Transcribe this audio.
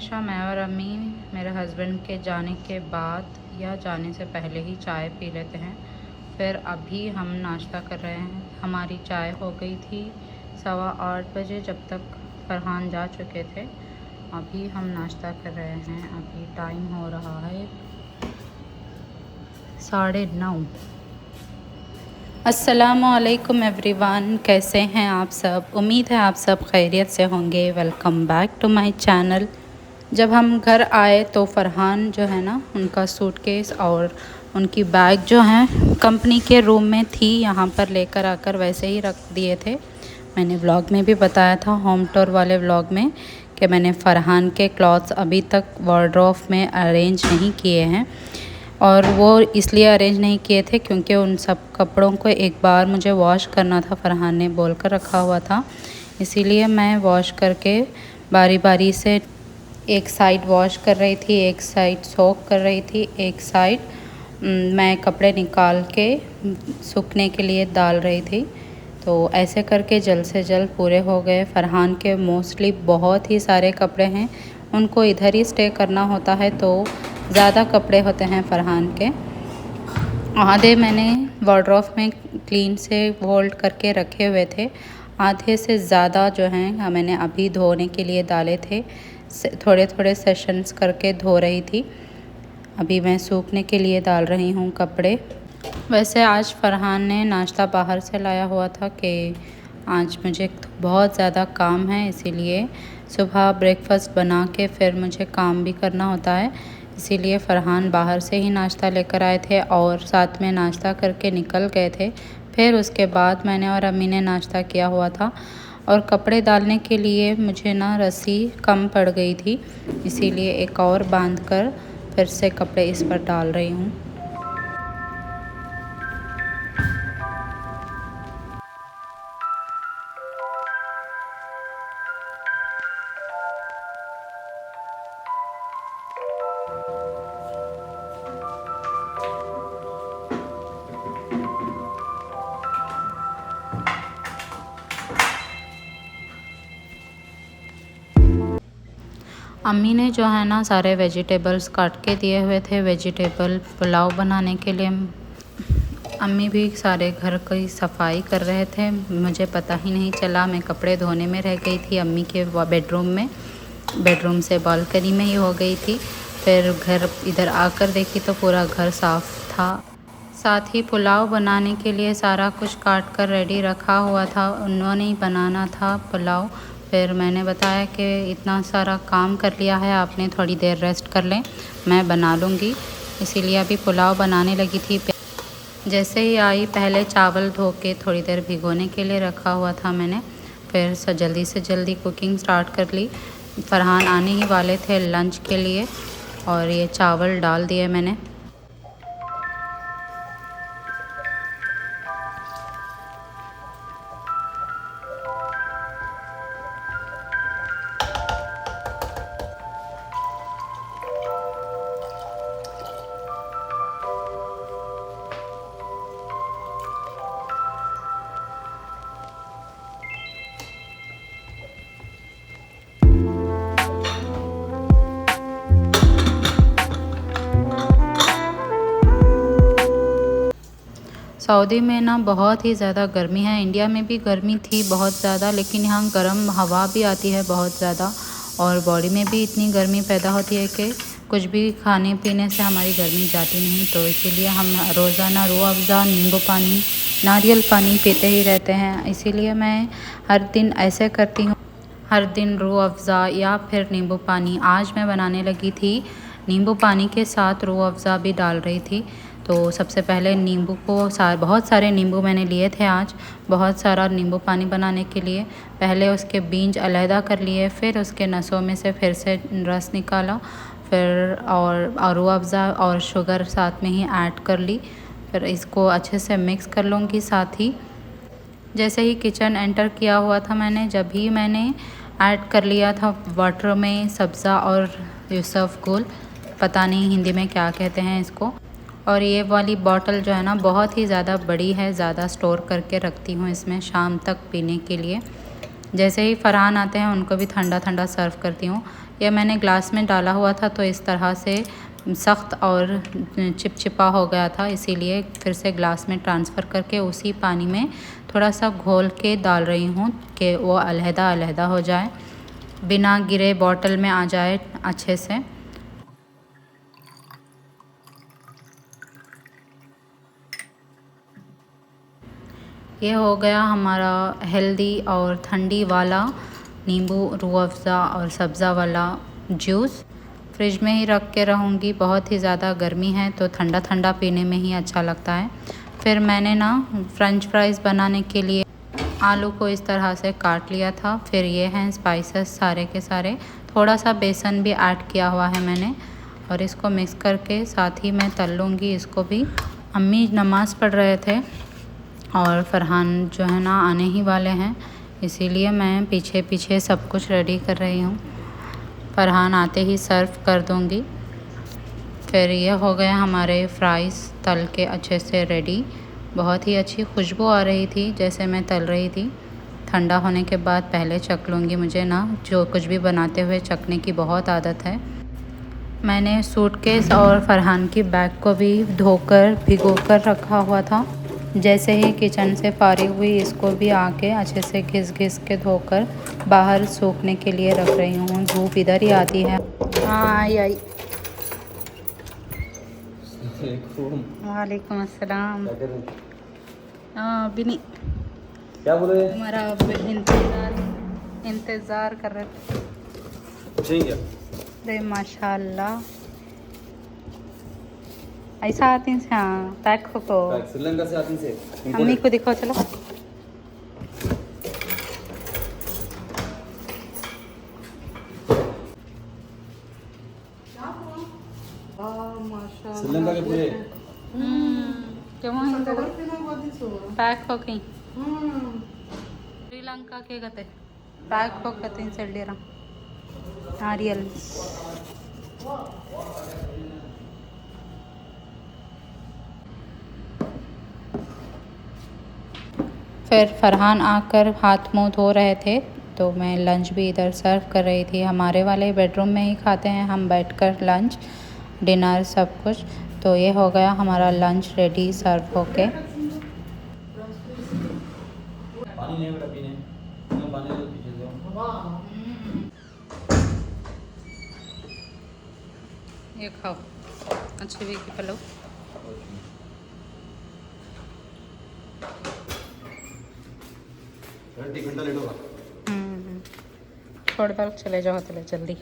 हमेशा मैं और अम्मी मेरे हस्बैंड के जाने के बाद या जाने से पहले ही चाय पी लेते हैं। फिर अभी हम नाश्ता कर रहे हैं। हमारी चाय हो गई थी 8:15 बजे, जब तक फरहान जा चुके थे। अभी हम नाश्ता कर रहे हैं। अभी टाइम हो रहा है 9:30। अस्सलामुअलैकुम एवरीवन, कैसे हैं आप सब? उम्मीद है आप सब खैरियत से होंगे। Welcome back to my channel. जब हम घर आए तो फरहान जो है ना, उनका सूटकेस और उनकी बैग जो है कंपनी के रूम में थी, यहाँ पर लेकर आकर वैसे ही रख दिए थे। मैंने व्लॉग में भी बताया था, होम टूर वाले व्लॉग में, कि मैंने फरहान के क्लॉथ्स अभी तक वार्डरोब में अरेंज नहीं किए हैं। और वो इसलिए अरेंज नहीं किए थे क्योंकि उन सब कपड़ों को एक बार मुझे वॉश करना था, फरहान ने बोल कर रखा हुआ था। इसीलिए मैं वॉश करके बारी बारी से एक साइड वॉश कर रही थी, एक साइड सोक कर रही थी, एक साइड मैं कपड़े निकाल के सूखने के लिए डाल रही थी। तो ऐसे करके जल्द से जल्द पूरे हो गए। फरहान के मोस्टली बहुत ही सारे कपड़े हैं, उनको इधर ही स्टे करना होता है, तो ज़्यादा कपड़े होते हैं फरहान के। आधे मैंने वार्डरोब में क्लीन से फोल्ड करके रखे हुए थे, आधे से ज़्यादा जो हैं मैंने अभी धोने के लिए डाले थे। थोड़े थोड़े सेशंस करके धो रही थी। अभी मैं सूखने के लिए डाल रही हूँ कपड़े। वैसे आज फरहान ने नाश्ता बाहर से लाया हुआ था कि आज मुझे बहुत ज़्यादा काम है, इसीलिए सुबह ब्रेकफास्ट बना के फिर मुझे काम भी करना होता है। इसीलिए फ़रहान बाहर से ही नाश्ता लेकर आए थे और साथ में नाश्ता करके निकल गए थे। फिर उसके बाद मैंने और अम्मी ने नाश्ता किया हुआ था। और कपड़े डालने के लिए मुझे ना रस्सी कम पड़ गई थी, इसीलिए एक और बांध कर फिर से कपड़े इस पर डाल रही हूँ। अम्मी ने जो है ना सारे वेजिटेबल्स काट के दिए हुए थे वेजिटेबल पुलाव बनाने के लिए। अम्मी भी सारे घर की सफाई कर रहे थे, मुझे पता ही नहीं चला। मैं कपड़े धोने में रह गई थी अम्मी के बेडरूम में, बेडरूम से बालकनी में ही हो गई थी। फिर घर इधर आकर देखी तो पूरा घर साफ़ था। साथ ही पुलाव बनाने के लिए सारा कुछ काट कर रेडी रखा हुआ था, उन्होंने ही बनाना था पुलाव। फिर मैंने बताया कि इतना सारा काम कर लिया है आपने, थोड़ी देर रेस्ट कर लें, मैं बना लूँगी। इसीलिए अभी पुलाव बनाने लगी थी। जैसे ही आई पहले चावल धो के थोड़ी देर भिगोने के लिए रखा हुआ था मैंने, फिर जल्दी से जल्दी कुकिंग स्टार्ट कर ली। फरहान आने ही वाले थे लंच के लिए और ये चावल डाल दिए मैंने। सऊदी में ना बहुत ही ज़्यादा गर्मी है। इंडिया में भी गर्मी थी बहुत ज़्यादा, लेकिन यहाँ गर्म हवा भी आती है बहुत ज़्यादा और बॉडी में भी इतनी गर्मी पैदा होती है कि कुछ भी खाने पीने से हमारी गर्मी जाती नहीं। तो इसीलिए हम रोज़ाना रूह अफ़ज़ा, नींबू पानी, नारियल पानी पीते ही रहते हैं। इसीलिए मैं हर दिन ऐसे करती हूँ, हर दिन रूह अफ़ज़ा या फिर नींबू पानी। आज मैं बनाने लगी थी नींबू पानी के साथ रूह अफ़ज़ा भी डाल रही थी। तो सबसे पहले नींबू को बहुत सारे नींबू मैंने लिए थे आज, बहुत सारा नींबू पानी बनाने के लिए। पहले उसके बीज अलहदा कर लिए, फिर उसके नसों में से फिर से रस निकाला, फिर और रूह अफ़ज़ा और शुगर साथ में ही ऐड कर ली। फिर इसको अच्छे से मिक्स कर लूँगी। साथ ही जैसे ही किचन एंटर किया हुआ था मैंने, जब ही मैंने ऐड कर लिया था वाटर में सब्ज़ा और यूसुफ़ गुल, पता नहीं हिंदी में क्या कहते हैं इसको। और ये वाली बॉटल जो है ना बहुत ही ज़्यादा बड़ी है, ज़्यादा स्टोर करके रखती हूँ इसमें शाम तक पीने के लिए। जैसे ही फरहान आते हैं उनको भी ठंडा ठंडा सर्व करती हूँ। ये मैंने ग्लास में डाला हुआ था तो इस तरह से सख्त और चिपचिपा हो गया था, इसीलिए फिर से ग्लास में ट्रांसफ़र करके उसी पानी में थोड़ा सा घोल के डाल रही हूँ कि वो अलहदा हो जाए, बिना गिरे बॉटल में आ जाए अच्छे से। ये हो गया हमारा हेल्दी और ठंडी वाला नींबू रूह अफ़ज़ा और सब्ज़ा वाला जूस। फ्रिज में ही रख के रहूँगी, बहुत ही ज़्यादा गर्मी है तो ठंडा ठंडा पीने में ही अच्छा लगता है। फिर मैंने ना फ्रेंच फ्राइज़ बनाने के लिए आलू को इस तरह से काट लिया था। फिर ये हैं स्पाइसेस सारे के सारे, थोड़ा सा बेसन भी ऐड किया हुआ है मैंने, और इसको मिक्स करके साथ ही मैं तल लूँगी इसको भी। अम्मी नमाज़ पढ़ रहे थे और फ़रहान जो है ना आने ही वाले हैं, इसीलिए मैं पीछे पीछे सब कुछ रेडी कर रही हूँ। फ़रहान आते ही सर्व कर दूँगी। फिर ये हो गया हमारे फ्राइज़ तल के अच्छे से रेडी। बहुत ही अच्छी खुशबू आ रही थी जैसे मैं तल रही थी। ठंडा होने के बाद पहले चख लूँगी, मुझे ना जो कुछ भी बनाते हुए चखने की बहुत आदत है। मैंने सूटकेस और फ़रहान की बैग को भी धोकर भिगोकर रखा हुआ था। जैसे ही किचन से फारिग हुई इसको भी आके अच्छे से घिस के धोकर बाहर सूखने के लिए रख रही हूँ। धूप इधर ही आती है। हाँ आई। वालेकुम अस्सलाम। हाँ अभी नहीं, क्या बोल रहे हैं? हमारा इंतज़ार कर रहे थे। अरे माशाल्लाह, ऐसा आती हैं। हाँ पैक को श्रीलंका से आती से अम्मी को दिखाओ चलो। श्रीलंका के पूरे पैक हो गई श्रीलंका के गते पैक हो गते सल्लेरा नारियल। फिर फ़रहान आकर हाथ मुंह धो रहे थे तो मैं लंच भी इधर सर्व कर रही थी। हमारे वाले बेडरूम में ही खाते हैं हम बैठकर लंच डिनर सब कुछ। तो ये हो गया हमारा लंच रेडी सर्व होके। पानी नहीं बेटा पीने, पानी दो पीछे से। ये खाओ अच्छे भी की पलो। घंटा लेट होगा। छोड़ कर चले जाओ चले जल्दी।